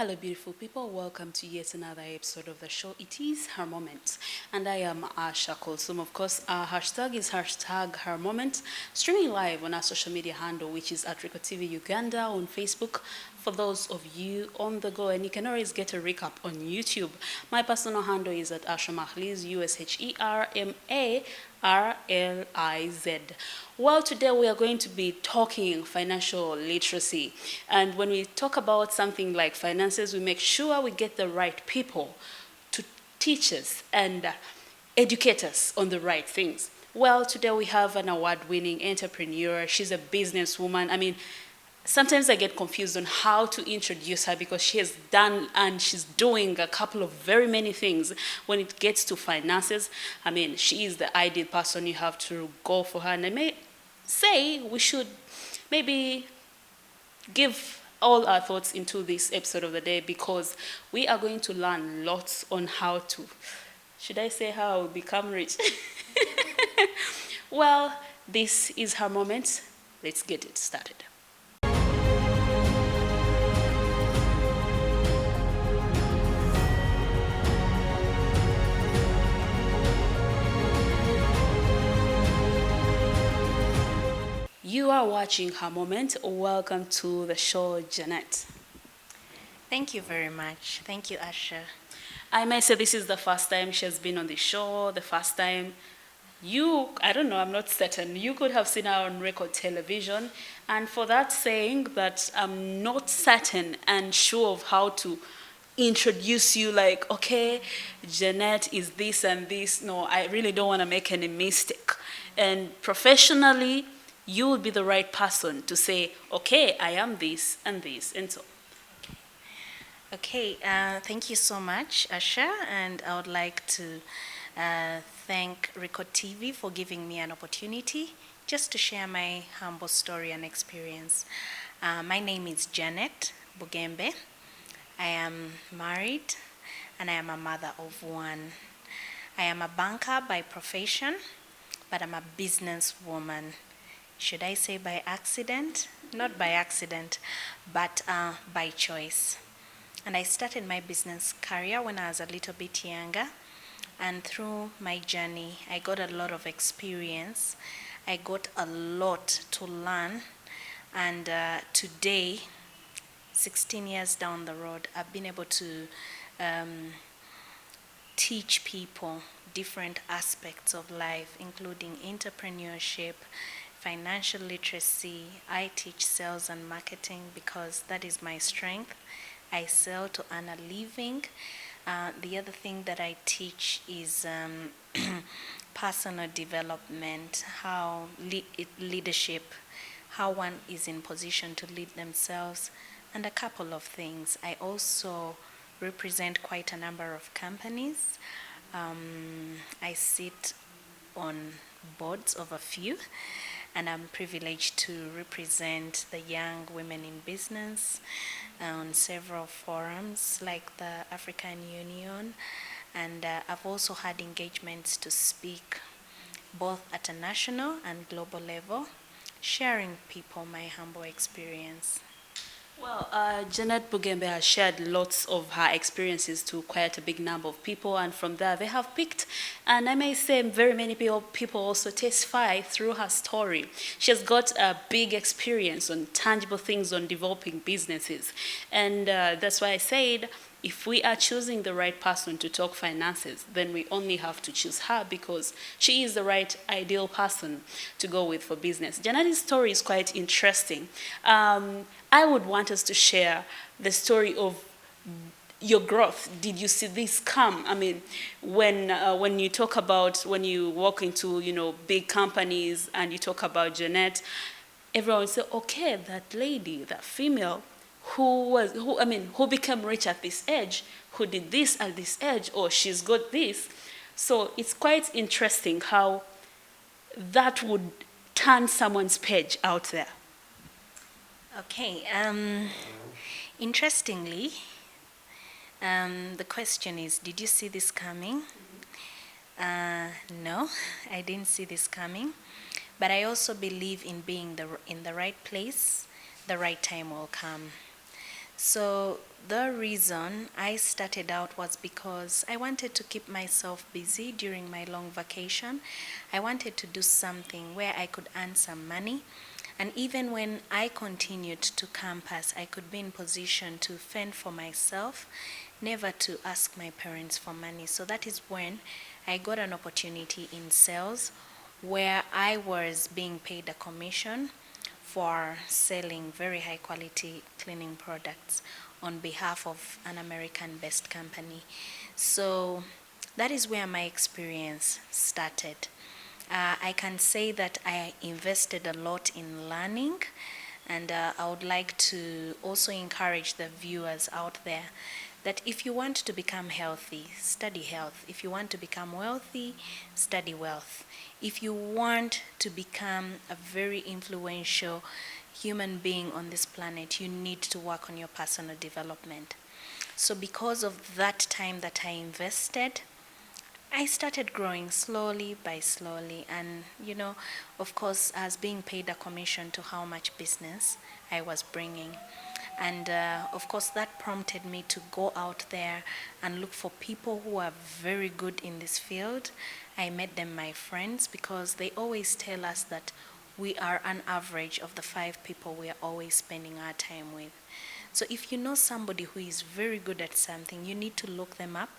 Hello, beautiful people. Welcome to yet another episode of the show. It is Her Moment, and I am Asha Kolsum. Of course, our hashtag is hashtag Her Moment, streaming live on our social media handle, which is at Rico TV Uganda on Facebook. For those of you on the go, and you can always get a recap on YouTube. My personal handle is at Asha Mahliz, USHERMARLIZ. Well, today we are going to be talking financial literacy. And when we talk about something like finances, we make sure we get the right people to teach us and educate us on the right things. Well, today we have an award-winning entrepreneur. She's a businesswoman. Sometimes I get confused on how to introduce her because she has done and she's doing a couple of very many things when it gets to finances. She is the ideal person you have to go for her. And I may say we should maybe give all our thoughts into this episode of the day because we are going to learn lots on how to, should I say how I will become rich? Well, this is her moment. Let's get it started. You are watching Her Moment. Welcome to the show, Jeanette. Thank you very much. Thank you, Asha. I may say this is the first time she has been on the show, the first time I don't know, I'm not certain. You could have seen her on record television. And for that saying that I'm not certain and sure of how to introduce you like, okay, Jeanette is this and this. No, I really don't want to make any mistake. And professionally, you will be the right person to say, okay, I am this and this and so. Okay, thank you so much, Asha, and I would like to thank Rico TV for giving me an opportunity just to share my humble story and experience. My name is Jeanette Bugembe. I am married and I am a mother of one. I am a banker by profession, but I'm a businesswoman. Should I say by accident? Not by accident, but by choice. And I started my business career when I was a little bit younger. And through my journey, I got a lot of experience. I got a lot to learn. And today, 16 years down the road, I've been able to teach people different aspects of life, including entrepreneurship, financial literacy. I teach sales and marketing because that is my strength. I sell to earn a living. The other thing that I teach is personal development, how leadership, how one is in position to lead themselves, and a couple of things. I also represent quite a number of companies. I sit on boards of a few, and I'm privileged to represent the young women in business on several forums like the African Union, and I've also had engagements to speak both at a national and global level, sharing people my humble experience. Well, Jeanette Bugembe has shared lots of her experiences to quite a big number of people, and from there they have picked, and I may say very many people also testify through her story. She has got a big experience on tangible things on developing businesses, and that's why I said if we are choosing the right person to talk finances, then we only have to choose her because she is the right ideal person to go with for business. Janette's story is quite interesting. I would want us to share the story of your growth. Did you see this come? When you talk about when you walk into big companies and you talk about Jeanette, everyone say, okay, that lady, that female, who became rich at this age, who did this at this age, or she's got this. So it's quite interesting how that would turn someone's page out there. Okay, interestingly, the question is, did you see this coming? No, I didn't see this coming, but I also believe in being in the right place, the right time will come. So the reason I started out was because I wanted to keep myself busy during my long vacation. I wanted to do something where I could earn some money. And even when I continued to campus, I could be in position to fend for myself, never to ask my parents for money. So that is when I got an opportunity in sales where I was being paid a commission for selling very high quality cleaning products on behalf of an American based company. So that is where my experience started. I can say that I invested a lot in learning, and I would like to also encourage the viewers out there that if you want to become healthy, study health. If you want to become wealthy, study wealth. If you want to become a very influential human being on this planet, you need to work on your personal development. So because of that time that I invested, I started growing slowly by slowly, and of course, as being paid a commission to how much business I was bringing. And of course, that prompted me to go out there and look for people who are very good in this field. I made them my friends because they always tell us that we are an average of the 5 people we are always spending our time with. So if you know somebody who is very good at something, you need to look them up.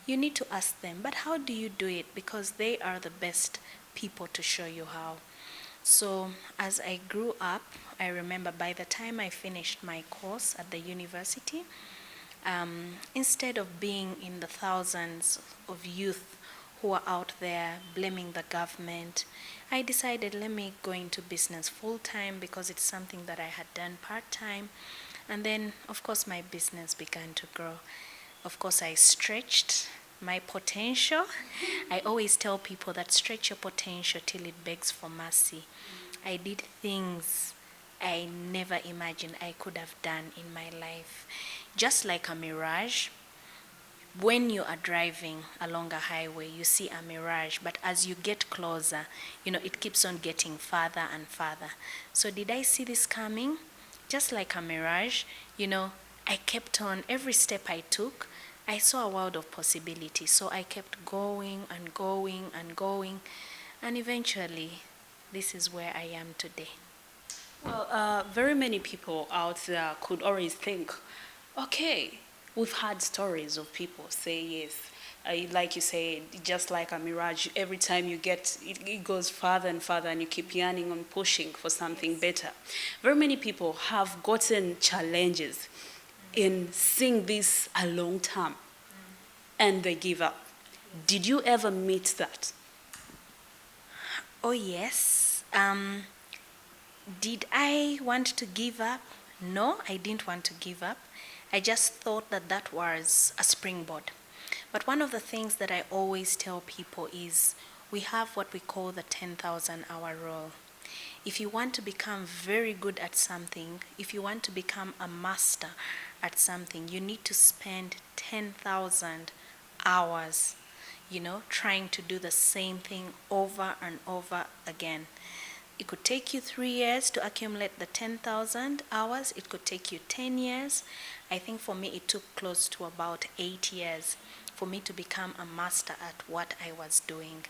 You need to ask them, but how do you do it? Because they are the best people to show you how. So as I grew up, I remember by the time I finished my course at the university, instead of being in the thousands of youth who are out there blaming the government, I decided let me go into business full time because it's something that I had done part time. And then, of course, my business began to grow. Of course, I stretched my potential. I always tell people that stretch your potential till it begs for mercy. I did things I never imagined I could have done in my life. Just like a mirage, when you are driving along a highway, you see a mirage, but as you get closer, it keeps on getting farther and farther. So did I see this coming? Just like a mirage, I kept on, every step I took, I saw a world of possibility. So I kept going and going and going, and eventually, this is where I am today. Well, very many people out there could always think, okay, we've had stories of people say yes. Like you say, just like a mirage, every time you get, it goes farther and farther and you keep yearning and pushing for something better. Very many people have gotten challenges in seeing this a long term and they give up. Did you ever meet that? Oh, yes. Did I want to give up? No, I didn't want to give up. I just thought that that was a springboard. But one of the things that I always tell people is we have what we call the 10,000 hour rule. If you want to become very good at something, if you want to become a master at something, you need to spend 10,000 hours, trying to do the same thing over and over again. It could take you 3 years to accumulate the 10,000 hours. It could take you 10 years. I think for me it took close to about 8 years for me to become a master at what I was doing.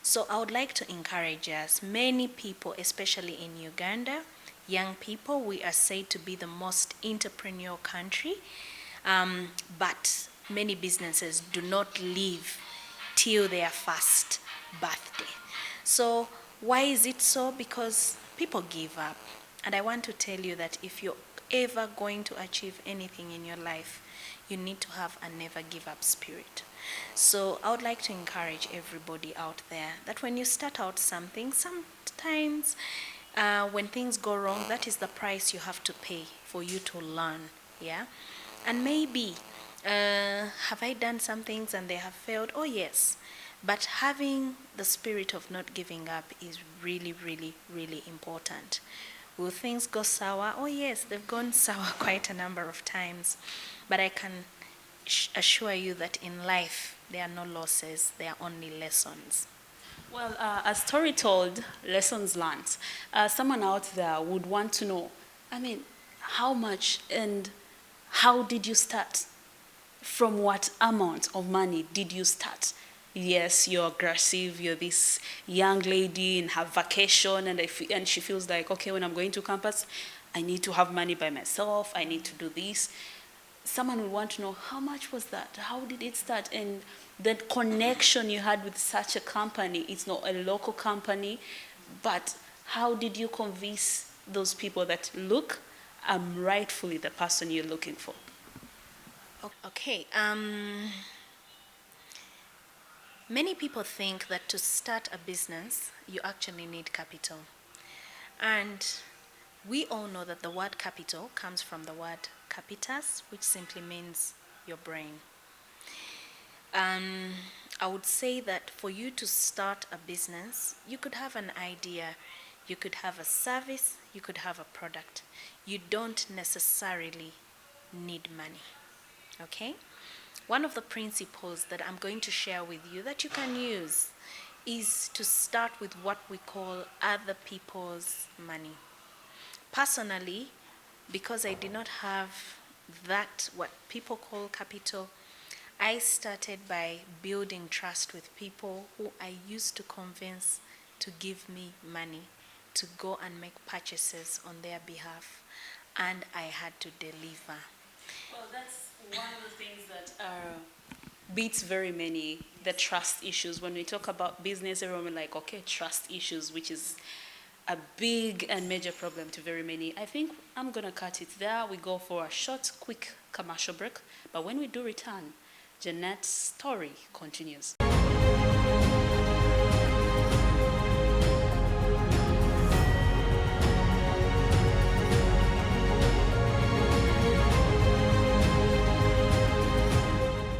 So I would like to encourage us, many people, especially in Uganda, young people, we are said to be the most entrepreneurial country, but many businesses do not live till their first birthday. So why is it so? Because people give up. And I want to tell you that if you're ever going to achieve anything in your life, you need to have a never give up spirit. So I would like to encourage everybody out there that when you start out something, sometimes when things go wrong, that is the price you have to pay for you to learn. Yeah? And maybe, have I done some things and they have failed? Oh, yes. But having the spirit of not giving up is really, really, really important. Will things go sour? Oh, yes, they've gone sour quite a number of times. But I can assure you that in life, there are no losses, there are only lessons. Well, a story told, lessons learned. Someone out there would want to know, I mean, how much and How did you start? From what amount of money did you start? Yes, you're aggressive, you're this young lady in her vacation, and she feels like, okay, when I'm going to campus, I need to have money by myself, I need to do this. Someone would want to know, how much was that? How did it start? And the connection you had with such a company, it's not a local company, but how did you convince those people that, look, I'm rightfully the person you're looking for? Okay. Many people think that to start a business, you actually need capital. And we all know that the word capital comes from the word capitas, which simply means your brain. Um, I would say that for you to start a business, you could have an idea, you could have a service, you could have a product. You don't necessarily need money. Okay? One of the principles that I'm going to share with you that you can use is to start with what we call other people's money. Personally, because I did not have that, what people call capital, I started by building trust with people who I used to convince to give me money to go and make purchases on their behalf, and I had to deliver. Well, that's one of the things that beats very many, the trust issues. When we talk about business, everyone will like, okay, trust issues, which is a big and major problem to very many. I think I'm going to cut it there. We go for a short, quick commercial break. But when we do return, Jeanette's story continues.